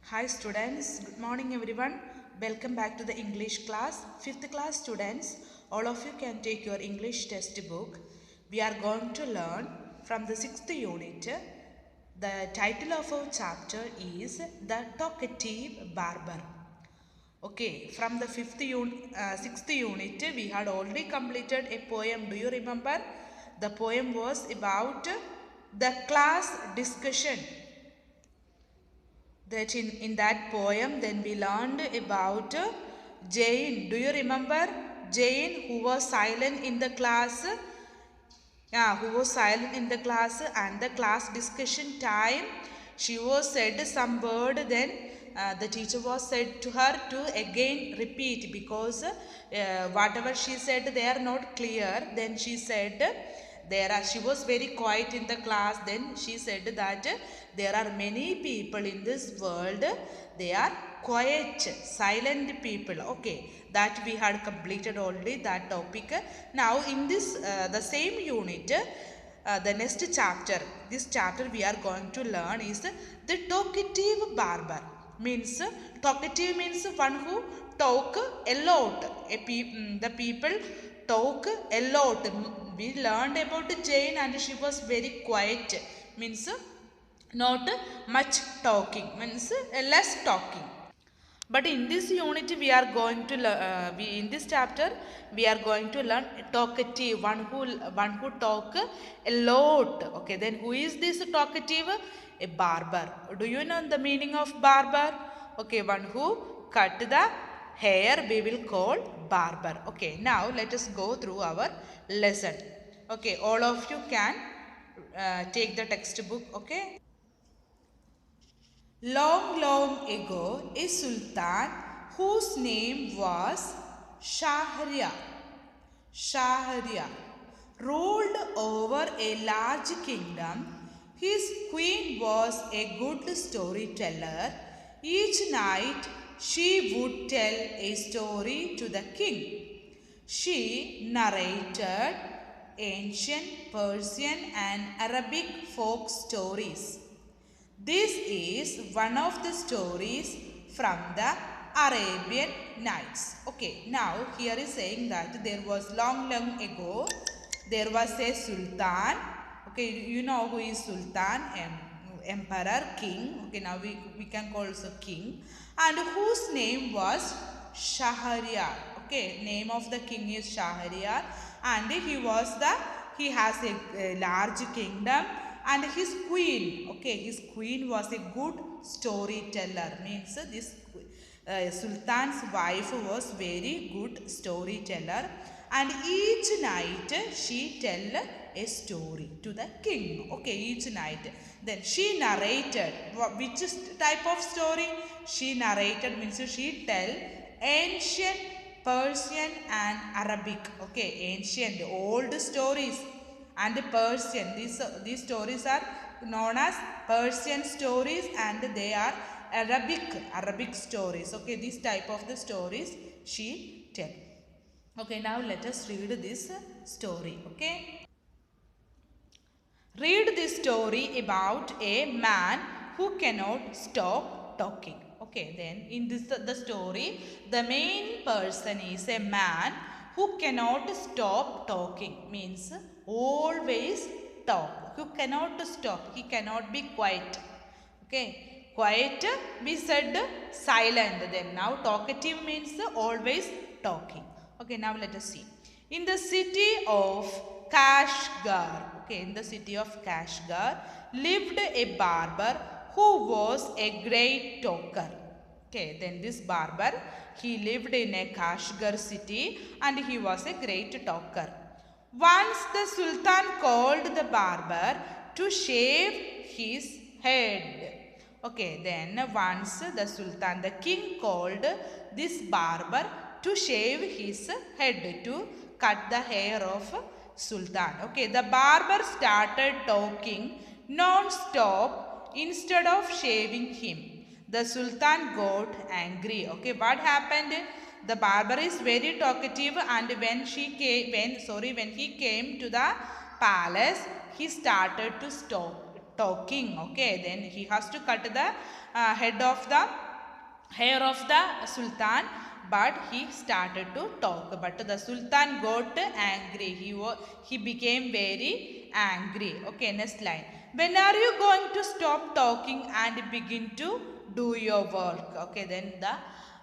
Hi students, good morning everyone. Welcome back to the English class. 5th class students, all of you can take your English textbook. We are going to learn from the 6th unit. The title of our chapter is The Talkative Barber. Okay, from the 6th unit, we had already completed a poem. Do you remember? The poem was about the class discussion. That in that poem then we learned about Jane. Do you remember Jane who was silent in the class? Yeah, who was silent in the class and the class discussion time. She was said some word then the teacher was said to her to again repeat because whatever she said they are not clear. Then she said she was very quiet in the class. Then she said that there are many people in this world, they are quiet, silent people. Okay, that we had completed already that topic. Now in this the same unit, the next chapter, this chapter we are going to learn is the talkative barber. Means talkative means one who talk a lot. The people talk a lot. We learned about Jane and she was very quiet. Means not much talking. Means less talking. But in this unit we are going to in this chapter we are going to learn talkative, one who talk a lot. Okay, then who is this talkative? A barber. Do you know the meaning of barber? Okay, one who cut the hair we will call barber. Okay, now let us go through our lesson. Okay, all of you can take the textbook. Okay. Long, long ago, a sultan whose name was Shahryar ruled over a large kingdom. His queen was a good storyteller. Each night she would tell a story to the king. She narrated ancient Persian and Arabic folk stories. This is one of the stories from the Arabian Nights. Okay, now here is saying that there was long ago, there was a sultan. Okay, you know who is sultan? Emperor, king. Okay, now we can call also king. And whose name was Shahryar. Okay, name of the king is Shahryar. And he has a large kingdom and his queen, okay, his queen was a good storyteller. Means this sultan's wife was very good storyteller, and each night she tell a story to the king. Okay, each night then she narrated which type of story she narrated. Means she tell ancient Persian and Arabic. Okay, ancient old stories and Persian. These stories are known as Persian stories and they are Arabic stories. Okay, this type of the stories she tell. Okay, now let us read this story. Okay. Read this story about a man who cannot stop talking. Okay, then in this the story, the main person is a man who cannot stop talking. Means always talk. Who cannot stop. He cannot be quiet. Okay, quiet we said silent. Then now talkative means always talking. Okay, now let us see. In the city of Kashgar, okay, in the city of Kashgar lived a barber who was a great talker. Okay, then this barber, he lived in a Kashgar city and he was a great talker. Once the Sultan called the barber to shave his head. Okay, then once the Sultan, the king called this barber to shave his head, to cut the hair of Sultan. Okay, the barber started talking non-stop instead of shaving him. The Sultan got angry. Okay, what happened? The barber is very talkative and when he came to the palace, he started to talking. Okay, then he has to cut the head of the hair of the Sultan, but he started to talk. But the Sultan got angry. He became very angry. Okay, next line. When are you going to stop talking and begin to do your work? Okay, then the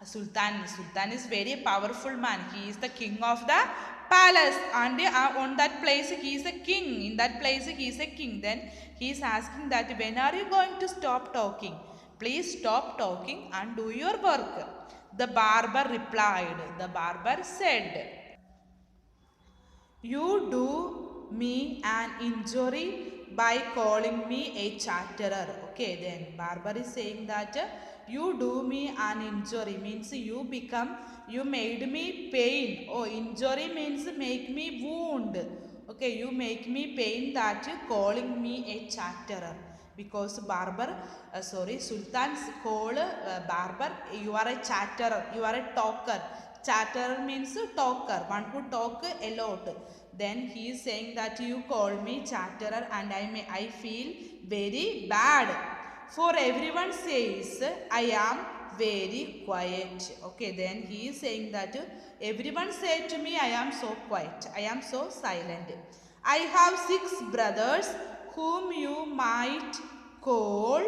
Sultan is very powerful man. He is the king of the palace, and on that place he is a king. In that place he is a king. Then he is asking that when are you going to stop talking? Please stop talking and do your work. The barber replied. The barber said, you do me an injury by calling me a chatterer. Okay, then barber is saying that you do me an injury means you made me pain. Oh, injury means make me wound. Okay, you make me pain that you calling me a chatterer. Because Sultan's call barber, you are a chatterer, you are a talker. Chatterer means talker, one who talk a lot. Then he is saying that you call me chatterer and I feel very bad. For everyone says I am very quiet. Okay, then he is saying that everyone say to me I am so quiet, I am so silent. I have 6 brothers whom you might call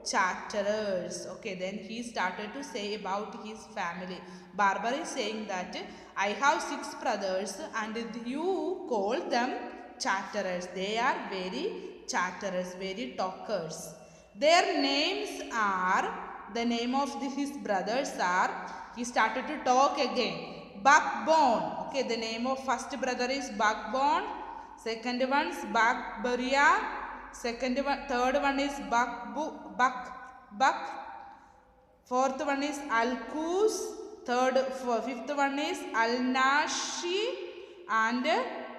chatterers. Okay, then he started to say about his family. Barber is saying that I have 6 brothers and you call them chatterers. They are very chatterers, very talkers. Their names are, the name of his brothers are, he started to talk again. Backbone. Okay, the name of first brother is Backbone. Second one is Bakbaria. Third one is Buck. Fourth one is Alkus. Fifth one is Al-Nashi and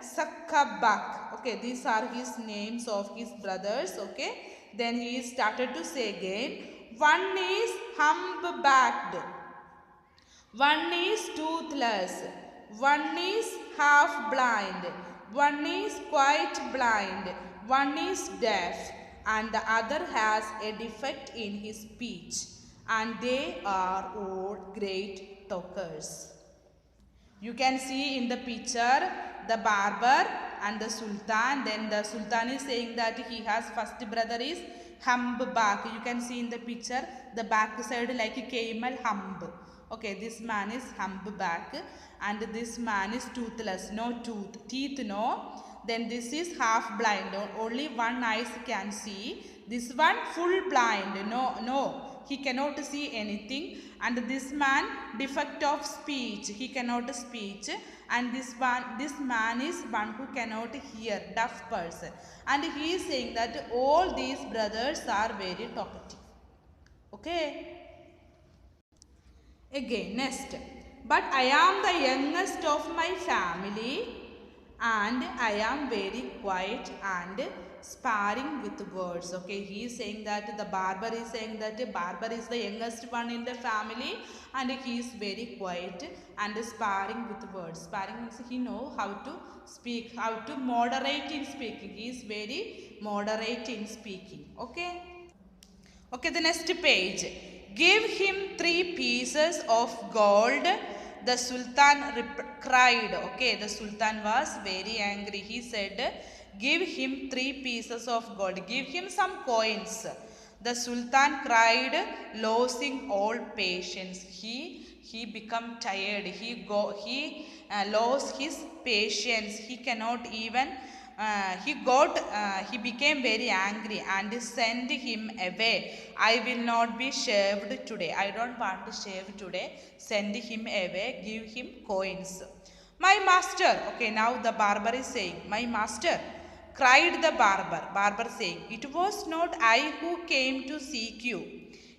Sakabak. Okay, these are his names of his brothers. Okay, then he started to say again. One is humpbacked. One is toothless. One is half blind. One is quite blind. One is deaf. And the other has a defect in his speech. And they are all great talkers. You can see in the picture the barber and the Sultan. Then the Sultan is saying that he has first brother is humpback. You can see in the picture the back side like a camel hump. Okay, this man is humpback and this man is toothless, no tooth, teeth no. Then this is half blind, only one eyes can see. This one full blind, no, he cannot see anything. And this man defect of speech, he cannot speech. And this man is one who cannot hear, deaf person. And he is saying that all these brothers are very talkative. Okay. Again, next. But I am the youngest of my family and I am very quiet and sparring with words. Okay, he is saying that the barber is saying that the barber is the youngest one in the family and he is very quiet and sparring with words. Sparring means he knows how to speak, how to moderate in speaking. He is very moderate in speaking. Okay. Okay, the next page. Give him 3 pieces of gold. The Sultan cried. Okay, the Sultan was very angry. He said, give him 3 pieces of gold. Give him some coins. The Sultan cried, losing all patience. He became tired. He lost his patience. He cannot even he became very angry and sent him away. I will not be shaved today. I don't want to shave today. Send him away. Give him coins. My master. Okay, now the barber is saying, my master. Cried the barber. Barber saying, it was not I who came to seek you.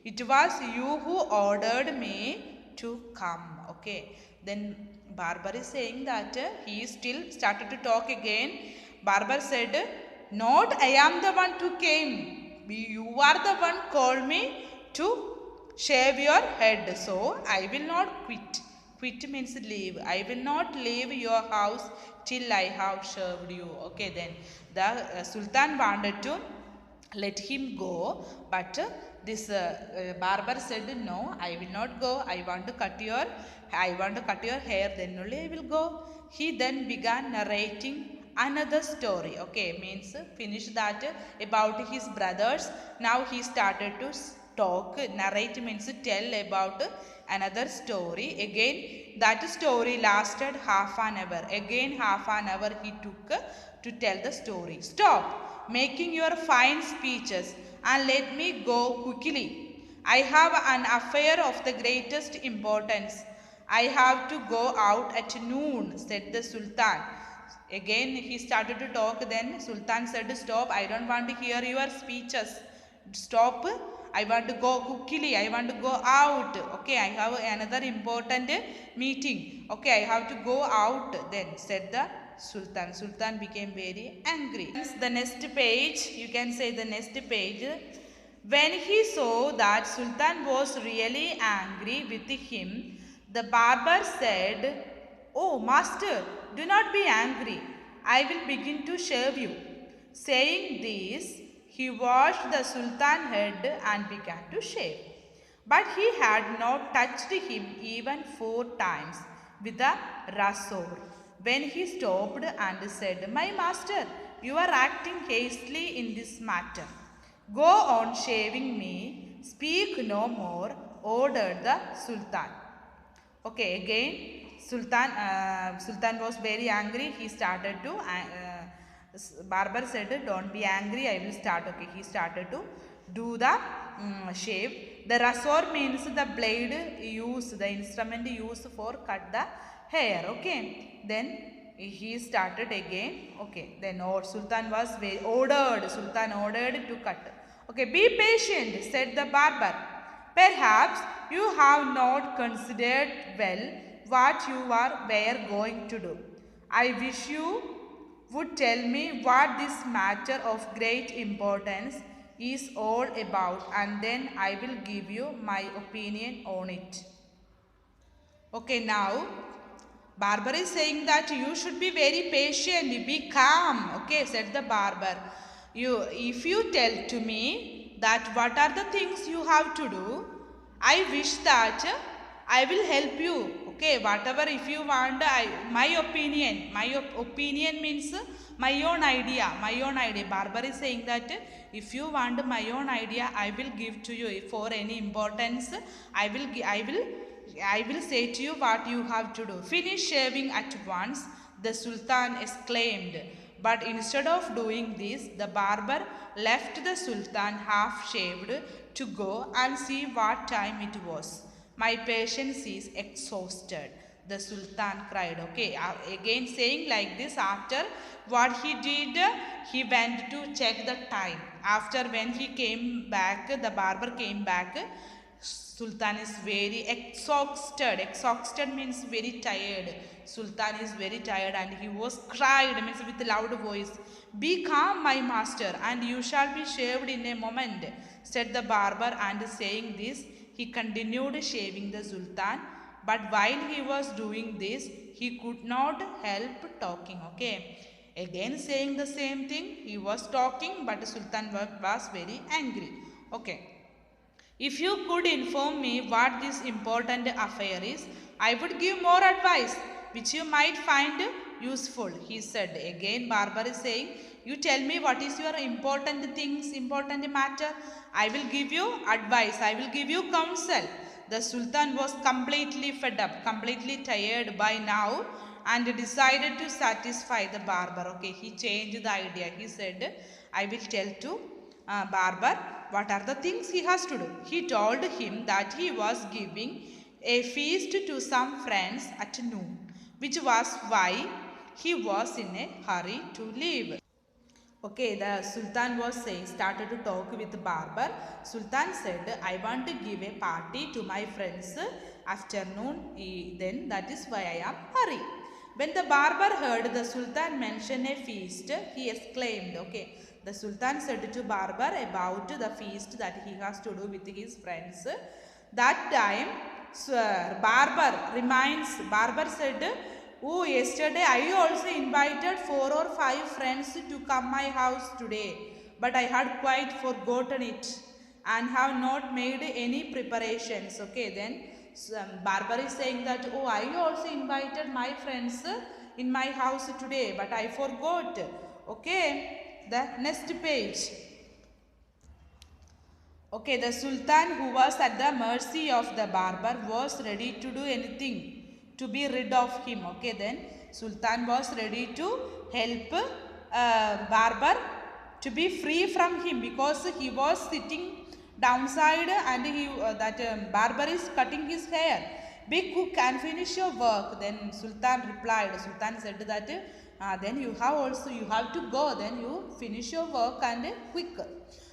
It was you who ordered me to come. Okay. Then barber is saying that he still started to talk again. Barber said, not I am the one who came. You are the one called me to shave your head. So I will not quit. Quit means leave. I will not leave your house till I have shaved you. Okay, then the Sultan wanted to let him go. But this barber said, no, I will not go. I want to cut your hair, then only I will go. He then began narrating another story. Okay, means finish that about his brothers. Now he started to talk. Narrate means tell about another story. Again, that story lasted half an hour. Again, half an hour he took to tell the story. Stop making your fine speeches and let me go quickly. I have an affair of the greatest importance. I have to go out at noon, said the Sultan. Again he started to talk. Then Sultan said, stop, I don't want to hear your speeches. Stop, I want to go quickly. I want to go out. Okay, I have another important meeting. Okay, I have to go out then, said the Sultan. Sultan became very angry. The next page, you can say the next page. When he saw that Sultan was really angry with him, the barber said, oh, master, do not be angry. I will begin to shave you. Saying this, he washed the Sultan's head and began to shave. But he had not touched him even 4 times with a razor. When he stopped and said, my master, you are acting hastily in this matter. Go on shaving me, speak no more, ordered the Sultan. Okay, again, Sultan was very angry. He started to, barber said, don't be angry, I will start. Okay, he started to do the shave. The razor means the blade used, the instrument used for cut the hair. Okay, then he started again. Okay, then Sultan was Sultan ordered to cut. Okay, be patient, said the barber. Perhaps you have not considered well what you were going to do. I wish you would tell me what this matter of great importance is all about, and then I will give you my opinion on it. Okay, now barber is saying that you should be very patient, be calm. Okay, said the barber. If you tell to me that what are the things you have to do, I wish that I will help you. Okay, whatever if you want, my opinion means my own idea. Barber is saying that if you want my own idea, I will give to you. If for any importance, I will say to you what you have to do. Finish shaving at once, the Sultan exclaimed. But instead of doing this, the barber left the Sultan half shaved to go and see what time it was. My patience is exhausted, the Sultan cried. Okay, again saying like this, after what he did, he went to check the time. After when he came back, the barber came back, Sultan is very exhausted. Exhausted means very tired. Sultan is very tired and he was cried, means with loud voice, be calm, my master, and you shall be shaved in a moment, said the barber. And saying this, he continued shaving the Sultan. But while he was doing this, he could not help talking. Okay, again saying the same thing, he was talking, but Sultan was very angry. Okay, if you could inform me what this important affair is, I would give more advice which you might find useful, he said. Again barber is saying, you tell me what is your important things, important matter. I will give you advice, I will give you counsel. The Sultan was completely fed up, completely tired by now, and decided to satisfy the barber. Okay, he changed the idea. He said, I will tell to barber what are the things he has to do. He told him that he was giving a feast to some friends at noon, which was why he was in a hurry to leave. Okay, the Sultan was saying, started to talk with the barber. Sultan said, I want to give a party to my friends afternoon, then that is why I am hurry. When the barber heard the Sultan mention a feast, he exclaimed. Okay, the Sultan said to barber about the feast that he has to do with his friends. That time, barber said, oh, yesterday I also invited 4 or 5 friends to come my house today. but I had quite forgotten it and have not made any preparations. Okay, then Barber is saying that, oh, I also invited my friends in my house today, but I forgot. Okay, the next page. Okay, the Sultan, who was at the mercy of the Barber, was ready to do anything to be rid of him. Okay, then Sultan was ready to help Barber to be free from him, because he was sitting downside and Barber is cutting his hair. Be quick and finish your work. Then Sultan replied. Sultan said that then you have to go. Then you finish your work and quick.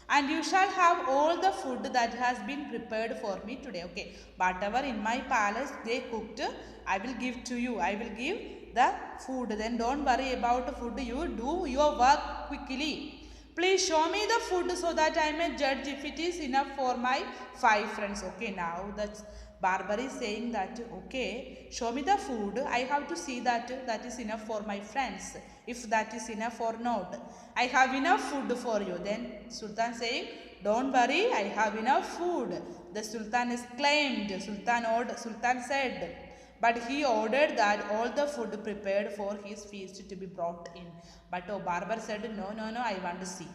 And you shall have all the food that has been prepared for me today. Okay, whatever in my palace they cooked, I will give to you. I will give the food. Then don't worry about the food. You do your work quickly. Please show me the food so that I may judge if it is enough for my 5 friends. Okay, now that's Barber is saying that, okay, show me the food. I have to see that that is enough for my friends, if that is enough or not. I have enough food for you. Then Sultan saying, don't worry, I have enough food. The Sultan exclaimed. Sultan said, but he ordered that all the food prepared for his feast to be brought in. But Barber said, no, I want to see.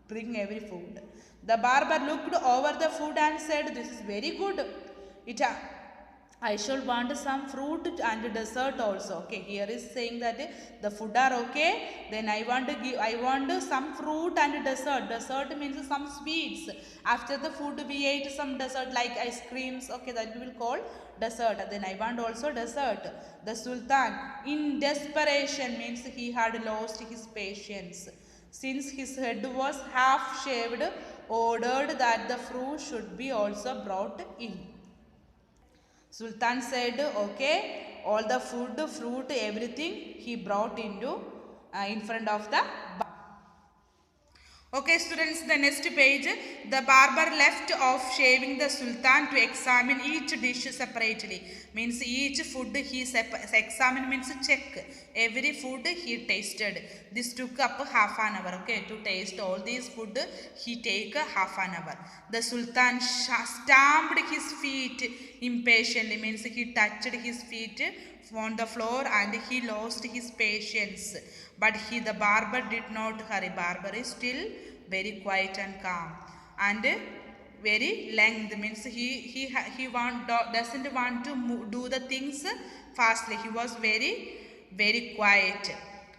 Bring every food. The Barber looked over the food and said, this is very good. I should want some fruit and dessert also. Okay, here is saying that the food are okay. Then I want some fruit and dessert. Dessert means some sweets. After the food we ate some dessert like ice creams. Okay, that we will call dessert. Then I want also dessert. The Sultan, in desperation, means he had lost his patience. Since his head was half shaved, ordered that the fruit should be also brought in. Sultan said, okay, all the food, fruit, everything he brought into in front of the Barber. Okay, students, the next page. The Barber left off shaving the Sultan to examine each dish separately. Means each food he examined, means check. Every food he tasted. This took up half an hour. Okay, to taste all these food he take half an hour. The Sultan stamped his feet impatiently. Means he touched his feet on the floor and he lost his patience. But the Barber did not hurry. Barber is still very quiet and calm and very length, means he doesn't want to do the things fastly. He was very quiet.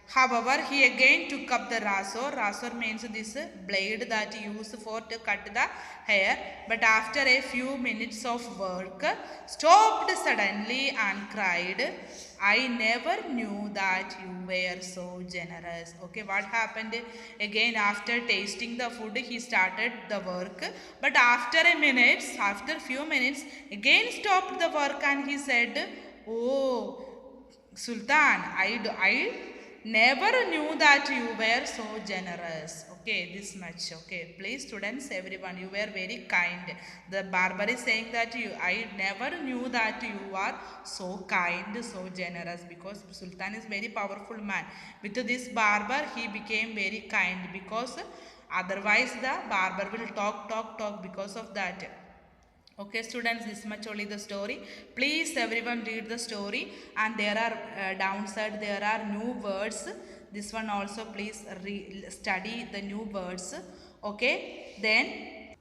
However, he again took up the razor. Razor means this blade that used for to cut the hair. But after a few minutes of work, stopped suddenly and cried, I never knew that you were so generous. Okay, what happened? Again, after tasting the food, he started the work. But after a few minutes, again stopped the work and he said, oh, Sultan, I never knew that you were so generous. Okay, this much. Okay, please students, everyone, you were very kind. The Barber is saying that I never knew that you are so kind, so generous, because Sultan is very powerful man. With this Barber, he became very kind, because otherwise the Barber will talk because of that. Okay, students, this much only the story. Please everyone read the story, and there are downside there are new words. This one also please study the new words. Okay, then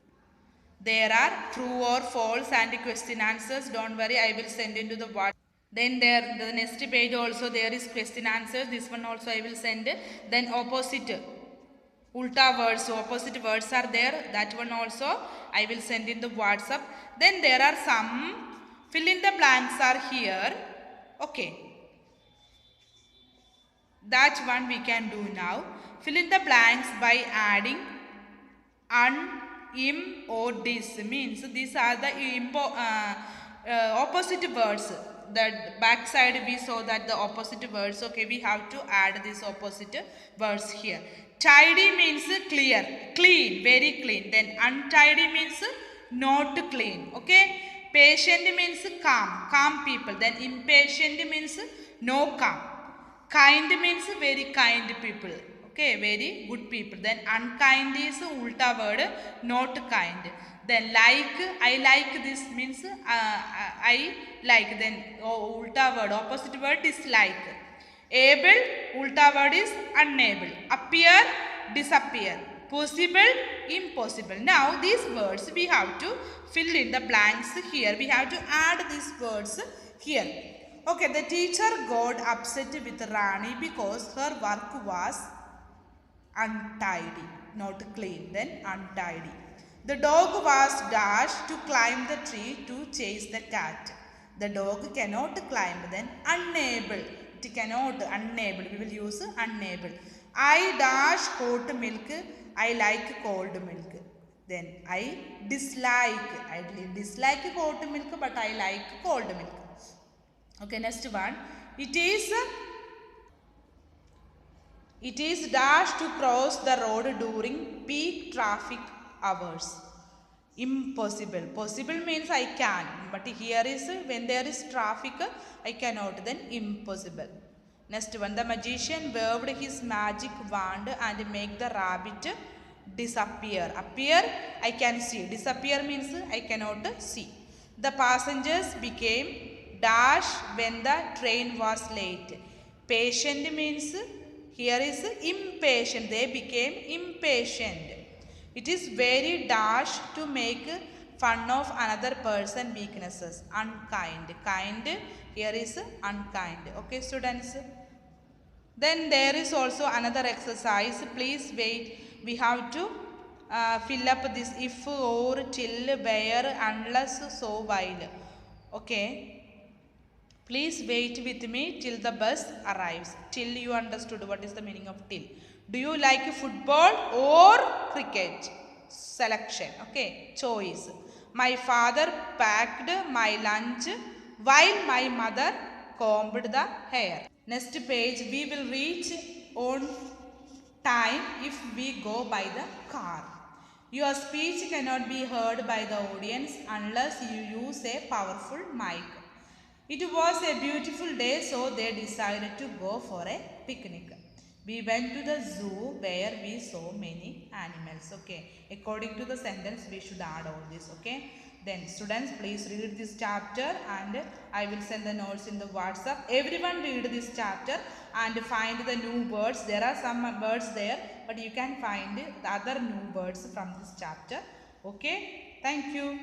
there are true or false and question answers. Don't worry, I will send into the WhatsApp. Then there the next page also there is question answers. This one also I will send. Then opposite. Ulta words, opposite words are there. That one also I will send in the WhatsApp. Then there are some fill in the blanks are here. Okay. That one we can do now. Fill in the blanks by adding un, im or dis. Means these are the opposite words. The back side we saw that the opposite words. Okay, we have to add this opposite words here. Tidy means clear, clean, very clean. Then untidy means not clean. Okay. Patient means calm, calm people. Then impatient means no calm. Kind means very kind people. Okay, very good people. Then unkind is ulta word, not kind. Then like, I like this means I like. Then ulta word, opposite word, dislike. Able, ulta word is unable. Appear, disappear. Possible, impossible. Now these words we have to fill in the blanks here. We have to add these words here. Okay, the teacher got upset with Rani because her work was untidy, not clean, then untidy. The dog was dashed to climb the tree to chase the cat. The dog cannot climb, then unable. It cannot, unable. We will use unable. I dash hot milk. I like cold milk. Then I dislike. I dislike hot milk, but I like cold milk. Okay, next one. It is dashed to cross the road during peak traffic hours. Impossible. Possible means I can, but here is when there is traffic, I cannot, then impossible. Next one. The magician waved his magic wand and make the rabbit disappear. Appear, I can see. Disappear means I cannot see. The passengers became dash when the train was late. Patient means here is impatient. They became impatient. It is very dash to make fun of another person weaknesses. Unkind. Kind, here is unkind. Okay, students. Then there is also another exercise. Please wait. We have to fill up this if, or, till, where, unless, so, while. Okay. Please wait with me till the bus arrives. Till you understood what is the meaning of till. Do you like football or cricket? Selection. Okay. Choice. My father packed my lunch while my mother combed the hair. Next page. We will reach on time if we go by the car. Your speech cannot be heard by the audience unless you use a powerful mic. It was a beautiful day, so they decided to go for a picnic. We went to the zoo where we saw many animals. Okay. According to the sentence, we should add all this. Okay. Then students, please read this chapter and I will send the notes in the WhatsApp. Everyone read this chapter and find the new words. There are some words there, but you can find the other new words from this chapter. Okay. Thank you.